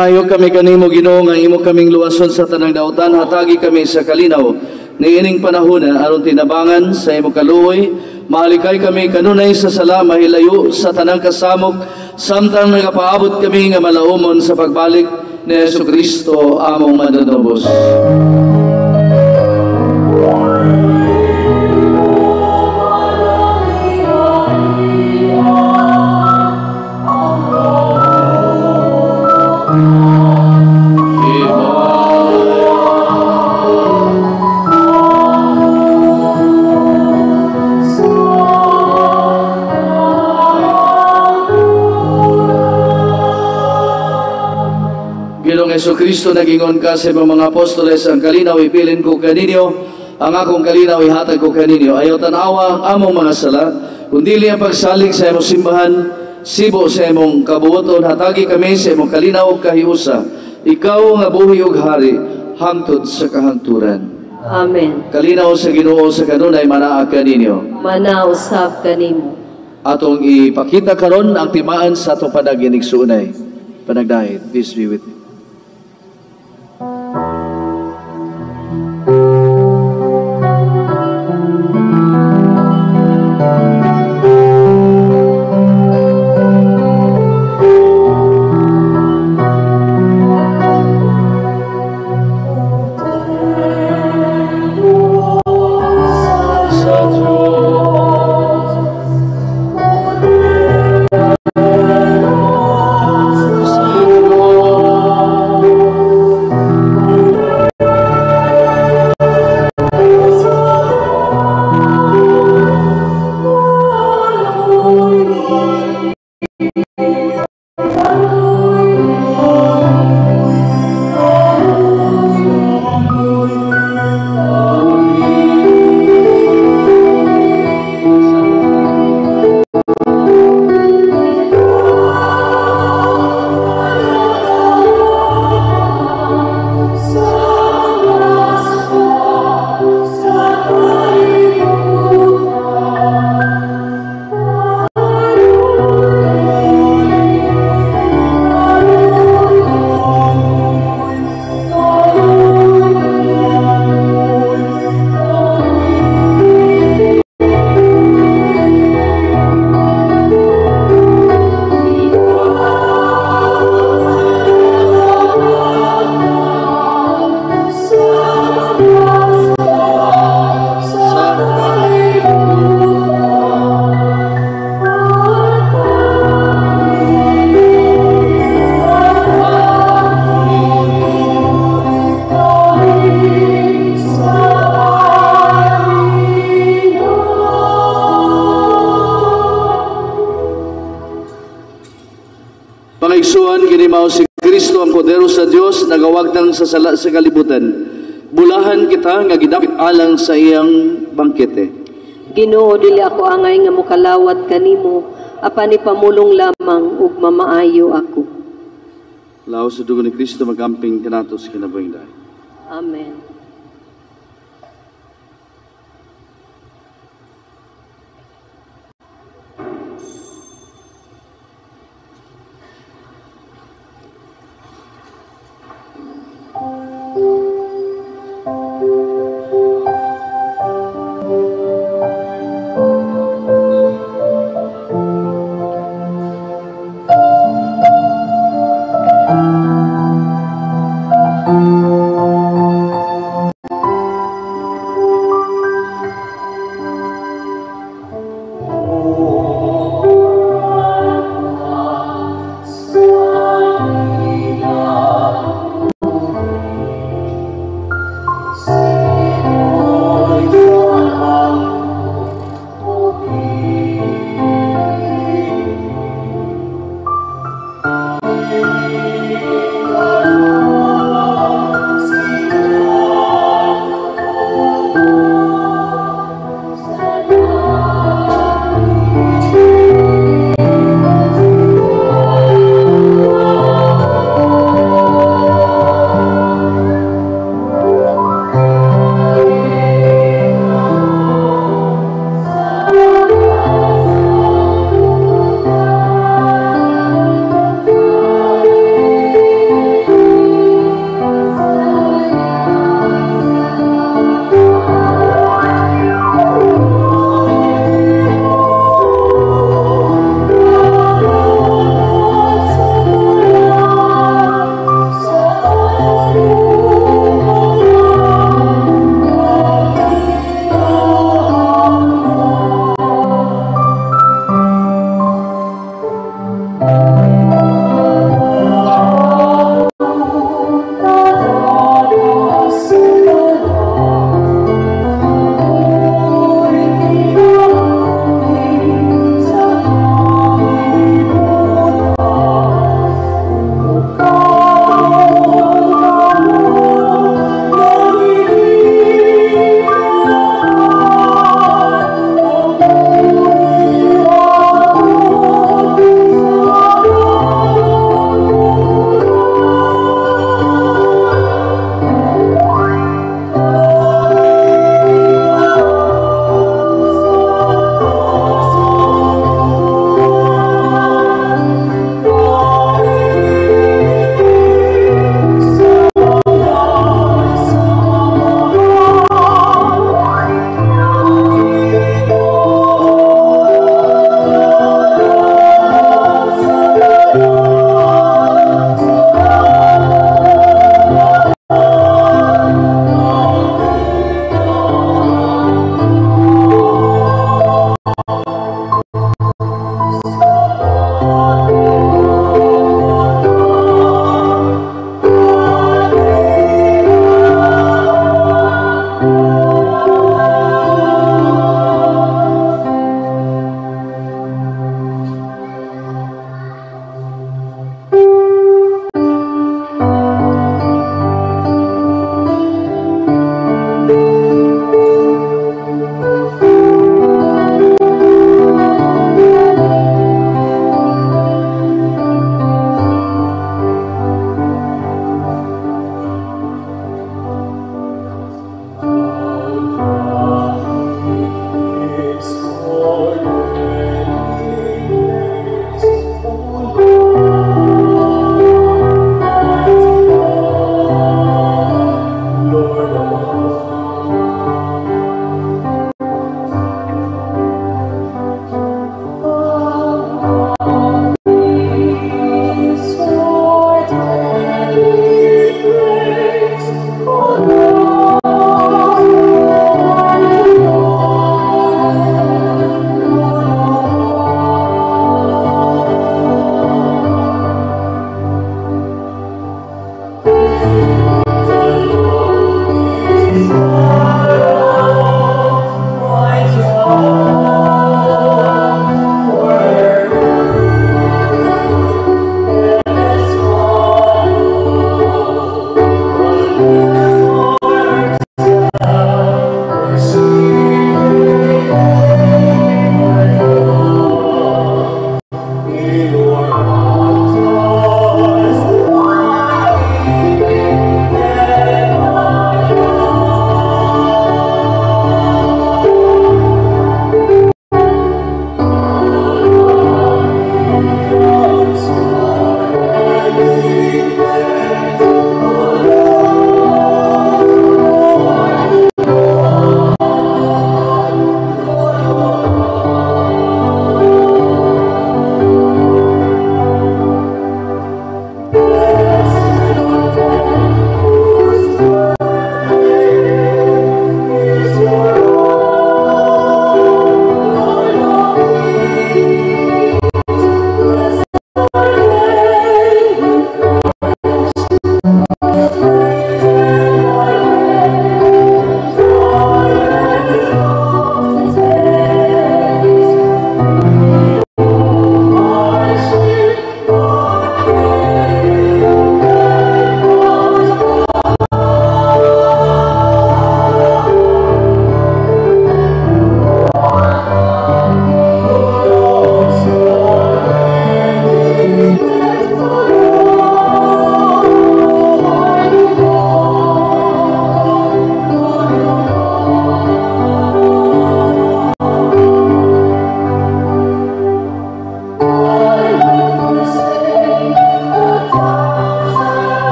Speaker 3: Mangayo kami kanimo Ginoo nga imo kaming luwason sa tanang daotan, hatagi kami sa kalinaw niining panahon aron tinabangan sa imo kaluoy. Mahalikay kami kanunay sa sala, mahilayo sa tanang kasamok, samtang nagapaabot kami nga malaumon sa pagbalik ni Jesucristo among mananubos. Jesucristo nagingon ka sa mga apostoles, ang kalinaw ipilin ko kaninyo, ang akong kalinaw ihatag ko kaninyo. Ayaw tanawa ang among mga sala, kundili ang pagsalig sa imong simbahan, sibo sa imong kabuoton, hatagi kami sa imong kalinaw kahiusa. Ikaw nga buhi ug hari, hangtod sa kahangturan.
Speaker 2: Amen.
Speaker 3: Kalinaw sa Ginoo sa kanunay manaa kaninyo.
Speaker 2: Manausap kanimo.
Speaker 3: Atong ipakita karon ang timaan sa atong panaginig suunay. Panagdahit, peace be with you. Pangigsuhan kini mao si Kristo ang kordero sa Dios nagawagtang sa sala sa kalibutan. Bulahan kita nga gidapit alang sa iyang bangkete.
Speaker 2: Ginoo, dili ako angay nga mokalawat kanimo, apan ipamulong lamang ug mamaayo ako.
Speaker 3: Laos sa dugo ni Kristo magamping kanato sa kinabuhing dahil.
Speaker 2: Amen.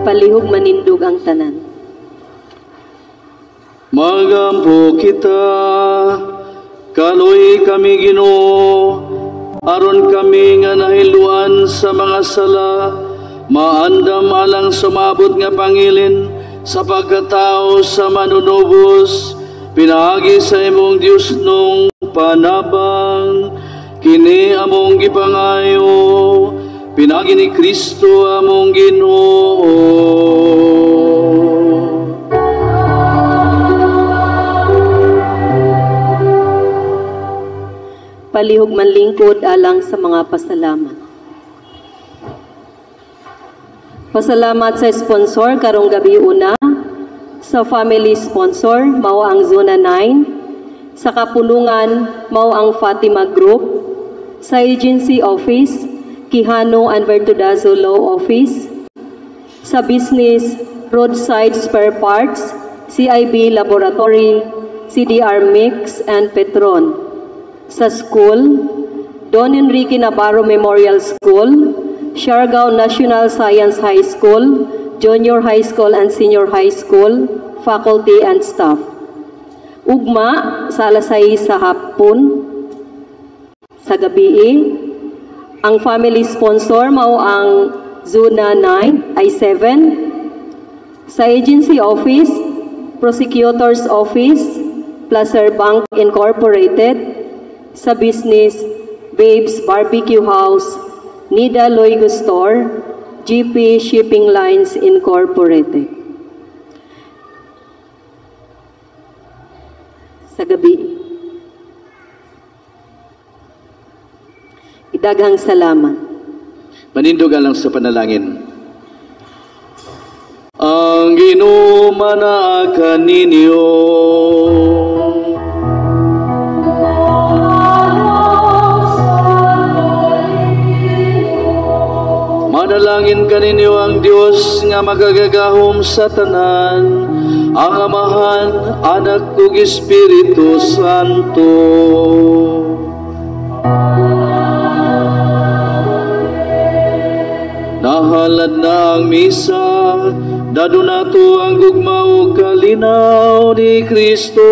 Speaker 2: Palihog manindog ang tanan.
Speaker 3: Magampo kita, kaloy kami Ginoo, aron kami nga nahiluan sa mga sala, maandam alang sumabot nga pangilin sa pagkatao sa manunubos, pinagi sa imong Dios nung panabang, kini among gipangayo, pinagi ni Kristo among Ginoo.
Speaker 2: Palihog manlingkod alang sa mga pasalamat. Pasalamat sa sponsor karong gabi una, sa family sponsor mao ang Zona 9, sa kapulungan mao ang Fatima Group, sa agency office Quijano and Vertudazo Law Office, sa business Roadside Spare Parts, CIB Laboratory, CDR Mix and Petron. Sa school, Don Enrique Navarro Memorial School, Siargao National Science High School, Junior High School and Senior High School, faculty and staff. Ugma sa alas 6 sa hapon, sa gabi, ang family sponsor mao ang Zona 7. Sa agency office, Prosecutor's Office, Placer Bank Incorporated. Sa business, Babes Barbecue House, Nida Loigo Store, GP Shipping Lines Incorporated. Sa gabi, idaghang salamat.
Speaker 3: Manindog alang sa panalangin. Ang Ginoo manaakan ninyo. Manalangin kaninyo ang Dios nga magagagahom sa tanan, ang Amahan, Anak ug Espiritu Santo. Nahalad na ang misa, dado nato ang gugma ug kalinaw ni Kristo.